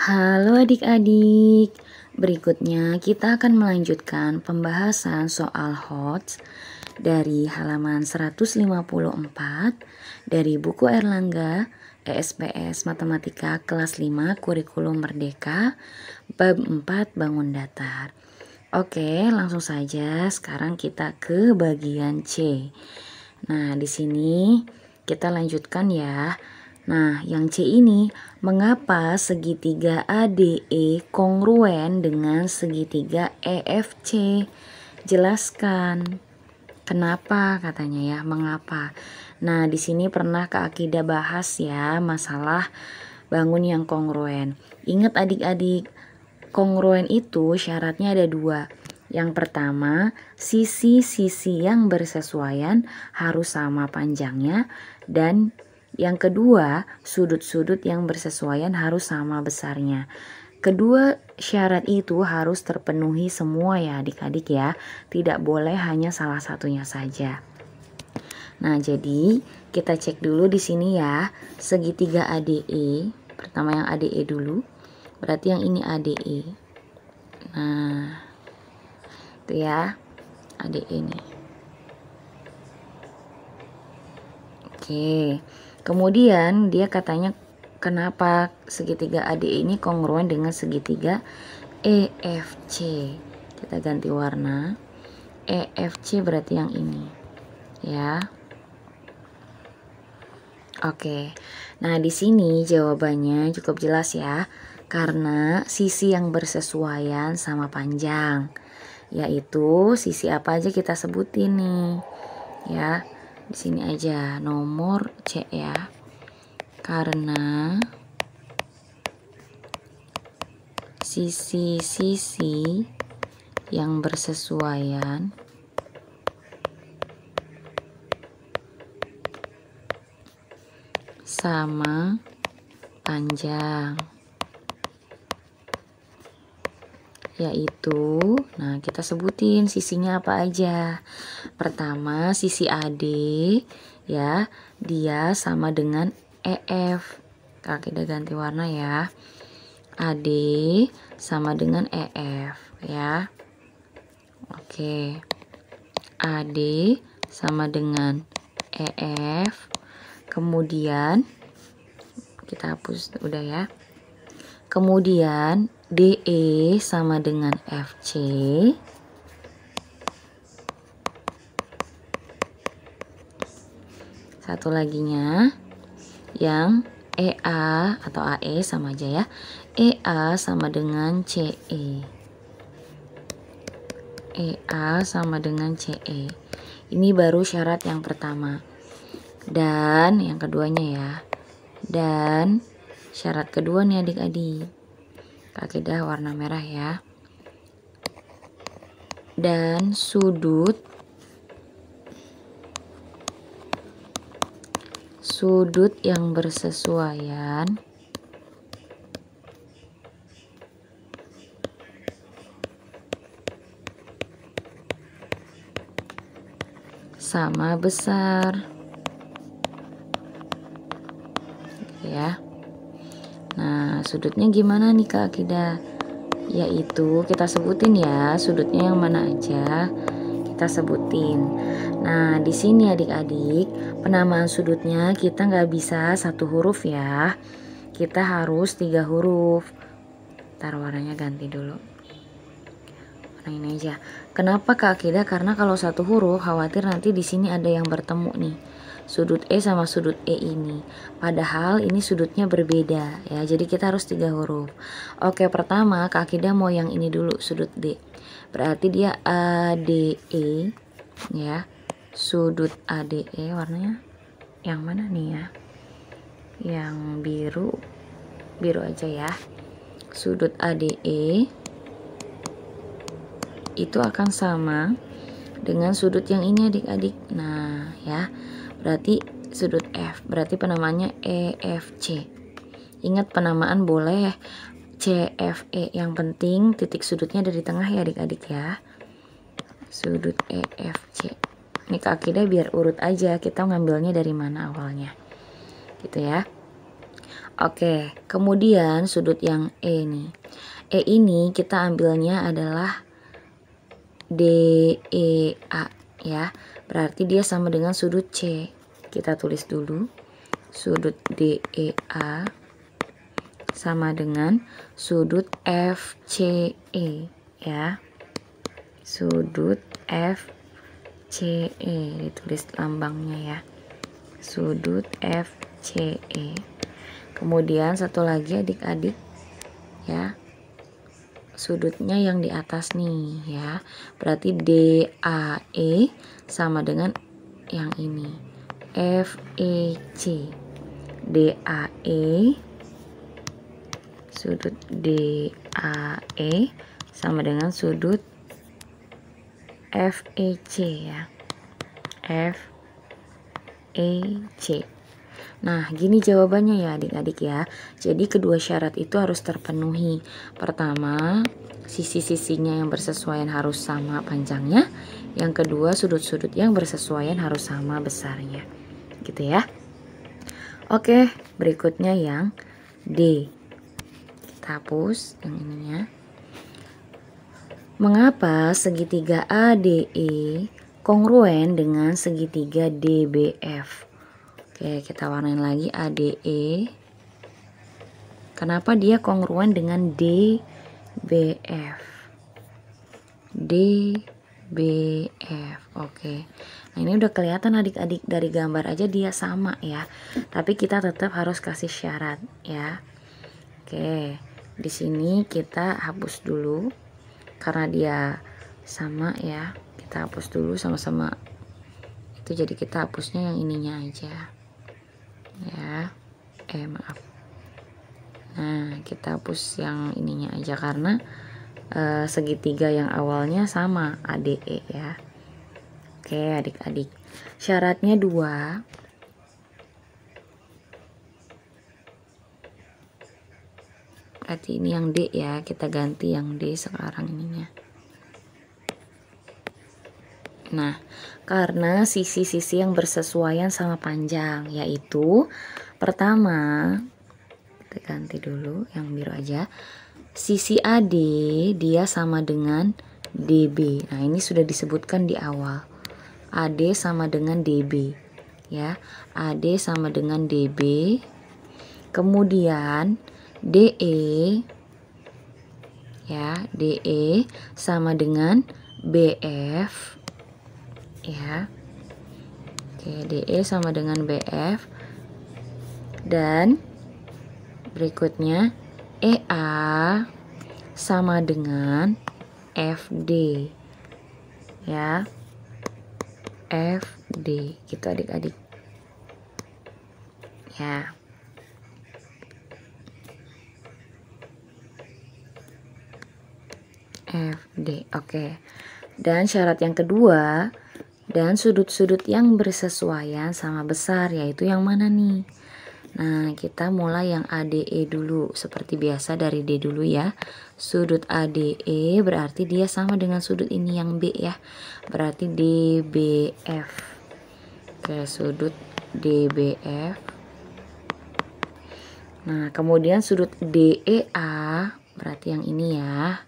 Halo adik-adik, berikutnya kita akan melanjutkan pembahasan soal HOTS dari halaman 154 dari buku Erlangga ESPS Matematika kelas 5 Kurikulum Merdeka bab 4 Bangun Datar. Oke, langsung saja sekarang kita ke bagian C. Nah, di sini kita lanjutkan ya. Nah, yang C ini, mengapa segitiga ADE kongruen dengan segitiga EFC? Jelaskan. Kenapa katanya ya, mengapa? Nah, di sini pernah Kak Akidah bahas ya masalah bangun yang kongruen. Ingat adik-adik, kongruen itu syaratnya ada dua. Yang pertama, sisi-sisi yang bersesuaian harus sama panjangnya, dan yang kedua, sudut-sudut yang bersesuaian harus sama besarnya. Kedua syarat itu harus terpenuhi semua ya adik-adik ya. Tidak boleh hanya salah satunya saja. Nah, jadi kita cek dulu di sini ya. Segitiga ADE, pertama yang ADE dulu. Berarti yang ini ADE. Nah, itu ya ADE nih. Oke. Kemudian dia katanya kenapa segitiga ADE ini kongruen dengan segitiga EFC. Kita ganti warna. EFC berarti yang ini. Ya. Oke. Nah, di sini jawabannya cukup jelas ya. Karena sisi yang bersesuaian sama panjang. Yaitu sisi apa aja kita sebutin nih. Ya. Di sini aja nomor C ya. Karena sisi-sisi yang bersesuaian sama panjang, yaitu, nah kita sebutin sisinya apa aja. Pertama sisi AD ya, dia sama dengan EF. Kita ganti warna ya. AD sama dengan EF ya. Oke. AD sama dengan EF. Kemudian kita hapus udah ya. Kemudian DE sama dengan FC. Satu laginya yang EA atau AE sama aja ya. EA sama dengan CE. EA sama dengan CE. Ini baru syarat yang pertama. Dan yang keduanya ya. Dan syarat kedua nih adik-adik. Akidah warna merah ya. Dan sudut yang bersesuaian sama besar ya. Nah, sudutnya gimana nih Kak Akidah? Yaitu kita sebutin ya, sudutnya yang mana aja kita sebutin. Nah, di sini adik-adik, penamaan sudutnya kita nggak bisa satu huruf ya. Kita harus 3 huruf. Ntar warnanya ganti dulu. Warna ini aja. Kenapa Kak Akidah? Karena kalau satu huruf khawatir nanti di sini ada yang bertemu nih. Sudut E sama sudut E ini. Padahal ini sudutnya berbeda ya. Jadi kita harus 3 huruf. Oke, pertama Kak Akidah mau yang ini dulu, sudut D. Berarti dia ADE ya. Sudut ADE warnanya yang mana nih ya? Yang biru aja ya. Sudut ADE itu akan sama dengan sudut yang ini adik-adik. Nah ya, berarti sudut F, berarti penamaannya EFC. Ingat penamaan boleh CFE, yang penting titik sudutnya dari tengah ya adik-adik ya. Sudut EFC. Ini Kak Akidah biar urut aja, kita ngambilnya dari mana awalnya gitu ya. Oke, kemudian sudut yang E nih. E ini kita ambilnya adalah DEA ya. Berarti dia sama dengan sudut C. Kita tulis dulu. Sudut DEA sama dengan sudut FCE ya. Sudut FCE ditulis lambangnya ya. Sudut FCE. Kemudian satu lagi adik-adik ya, sudutnya yang di atas nih ya, berarti DAE sama dengan yang ini FEC. DAE, sudut DAE sama dengan sudut FEC ya, FEC. Nah, gini jawabannya ya adik-adik ya. Jadi kedua syarat itu harus terpenuhi. Pertama, sisi-sisinya yang bersesuaian harus sama panjangnya. Yang kedua, sudut-sudut yang bersesuaian harus sama besarnya. Gitu ya. Oke, berikutnya yang D. Kita hapus yang ininya. Mengapa segitiga ADE kongruen dengan segitiga DBF? Oke, kita warnain lagi ADE. Kenapa dia kongruen dengan DBF? DBF. Oke. Nah, ini udah kelihatan adik-adik dari gambar aja dia sama ya. Tapi kita tetap harus kasih syarat ya. Oke. Di sini kita hapus dulu karena dia sama ya. Kita hapus dulu sama-sama. Itu jadi kita hapusnya yang ininya aja. Ya, maaf. Nah, kita hapus yang ininya aja karena segitiga yang awalnya sama ADE ya. Oke adik-adik, syaratnya 2. Berarti ini yang D ya, kita ganti yang D sekarang ininya. Nah, karena sisi-sisi yang bersesuaian sama panjang, yaitu pertama, kita ganti dulu yang biru aja. Sisi AD dia sama dengan DB. Nah, ini sudah disebutkan di awal. AD sama dengan DB. Ya, AD sama dengan DB. Kemudian DE ya, DE sama dengan BF. Ya, oke, DE sama dengan BF, dan berikutnya EA sama dengan FD ya, FD gitu adik-adik ya. FD, oke. Dan syarat yang kedua, dan sudut-sudut yang bersesuaian sama besar, yaitu yang mana nih? Nah, kita mulai yang ADE dulu. Seperti biasa dari D dulu ya. Sudut ADE berarti dia sama dengan sudut ini yang B ya. Berarti DBF. Oke, sudut DBF. Nah, kemudian sudut DEA berarti yang ini ya.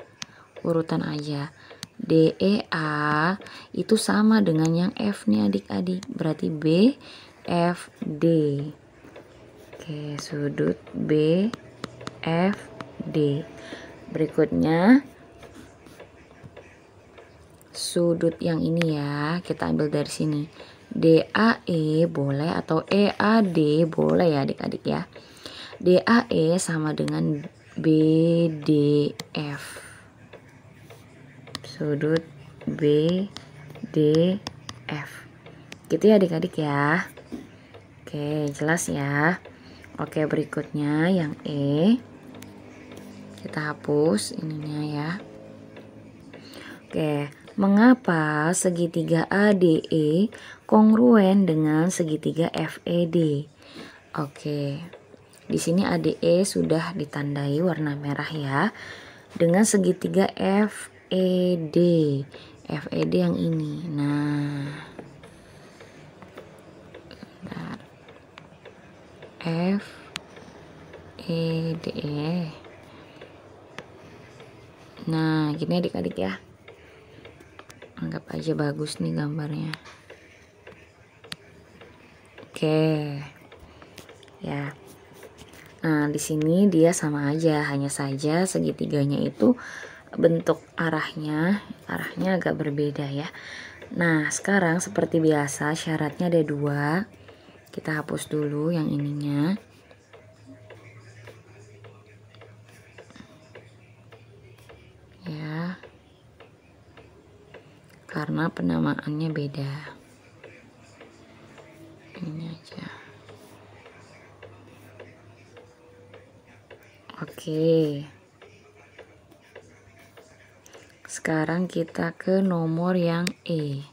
Urutan aja. DEA itu sama dengan yang F nih adik-adik, berarti BFD. Oke, sudut BFD. Berikutnya sudut yang ini ya, kita ambil dari sini. DAE boleh atau EAD boleh ya adik-adik ya. DAE sama dengan BDF. Sudut BDF. Gitu ya adik-adik ya. Oke, jelas ya. Oke, berikutnya yang E. Kita hapus ininya ya. Oke, mengapa segitiga ADE kongruen dengan segitiga FED? Oke. Di sini ADE sudah ditandai warna merah ya. Dengan segitiga FED. FED yang ini. Nah. Bentar. DE. Nah, gini adik-adik ya. Anggap aja bagus nih gambarnya. Oke. Ya. Nah, di sini dia sama aja, hanya saja segitiganya itu bentuk arahnya agak berbeda ya. Nah, sekarang seperti biasa syaratnya ada 2. Kita hapus dulu yang ininya. Ya. Karena penamaannya beda. Ini aja. Oke. Sekarang kita ke nomor yang E.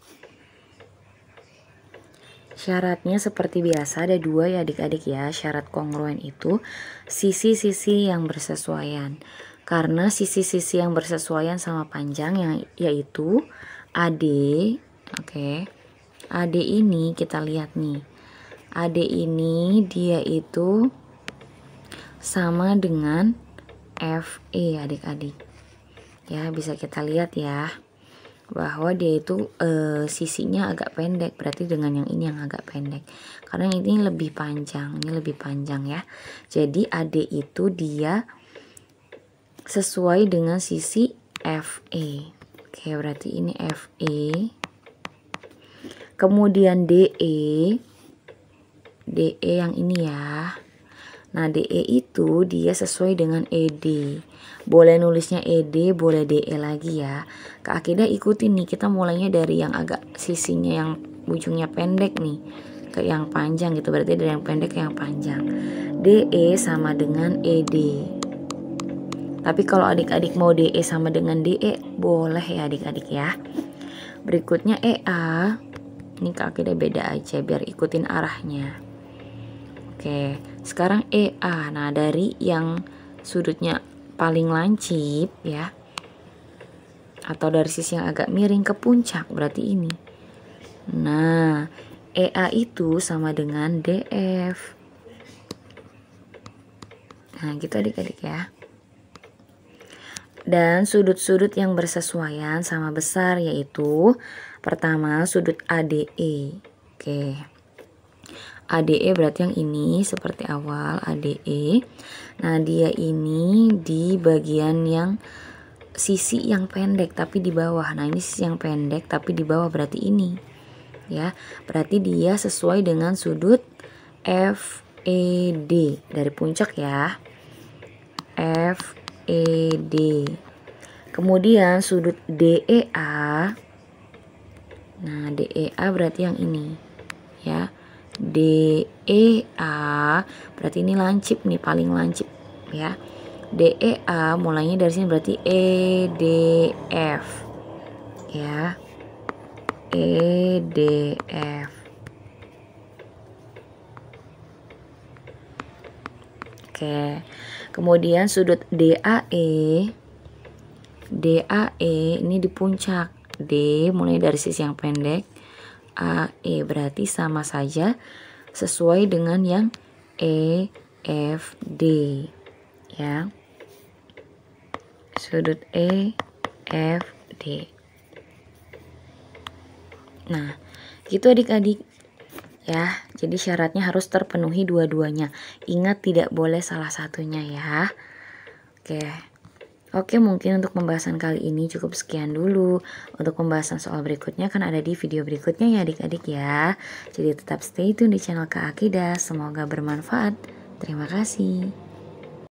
Syaratnya seperti biasa ada 2 ya adik-adik ya. Syarat kongruen itu sisi-sisi yang bersesuaian. Karena sisi-sisi yang bersesuaian sama panjang yang yaitu AD. Oke. AD ini kita lihat nih. AD ini dia itu sama dengan FE adik-adik. Ya, bisa kita lihat ya. Bahwa dia itu sisinya agak pendek, berarti dengan yang ini yang agak pendek. Karena ini lebih panjang, ini lebih panjang ya. Jadi AD itu dia sesuai dengan sisi FE. Oke, berarti ini FE. Kemudian DE. DE yang ini ya. Nah, DE itu dia sesuai dengan ED. Boleh nulisnya ED, boleh DE lagi ya. Kak Akidah ikutin nih, kita mulainya dari yang agak sisinya yang ujungnya pendek nih ke yang panjang gitu. Berarti dari yang pendek ke yang panjang. DE sama dengan ED. Tapi kalau adik-adik mau DE sama dengan DE, boleh ya adik-adik ya. Berikutnya EA. Ini Kak Akidah beda aja biar ikutin arahnya. Oke, sekarang EA. Nah, dari yang sudutnya paling lancip ya, atau dari sisi yang agak miring ke puncak, berarti ini. Nah, EA itu sama dengan DF. Nah, gitu adik-adik ya. Dan sudut-sudut yang bersesuaian sama besar yaitu pertama sudut ADE. Oke. ADE berarti yang ini seperti awal ADE. Nah, dia ini di bagian yang sisi yang pendek tapi di bawah. Nah, ini sisi yang pendek tapi di bawah berarti ini. Ya, berarti dia sesuai dengan sudut FED dari puncak ya. FED. Kemudian sudut DEA. Nah, DEA berarti yang ini. Ya. DEA berarti ini lancip nih, paling lancip ya. DEA mulainya dari sini berarti EDF ya. EDF. Oke. Kemudian sudut DAE. DAE ini di puncak. D mulai dari sisi yang pendek. AE berarti sama saja sesuai dengan yang EFD ya. Sudut EFD. Nah, gitu adik-adik ya. Jadi syaratnya harus terpenuhi dua-duanya. Ingat tidak boleh salah satunya ya. Oke, mungkin untuk pembahasan kali ini cukup sekian dulu. Untuk pembahasan soal berikutnya kan ada di video berikutnya ya adik-adik ya. Jadi tetap stay tune di channel Kak Akidah. Semoga bermanfaat. Terima kasih.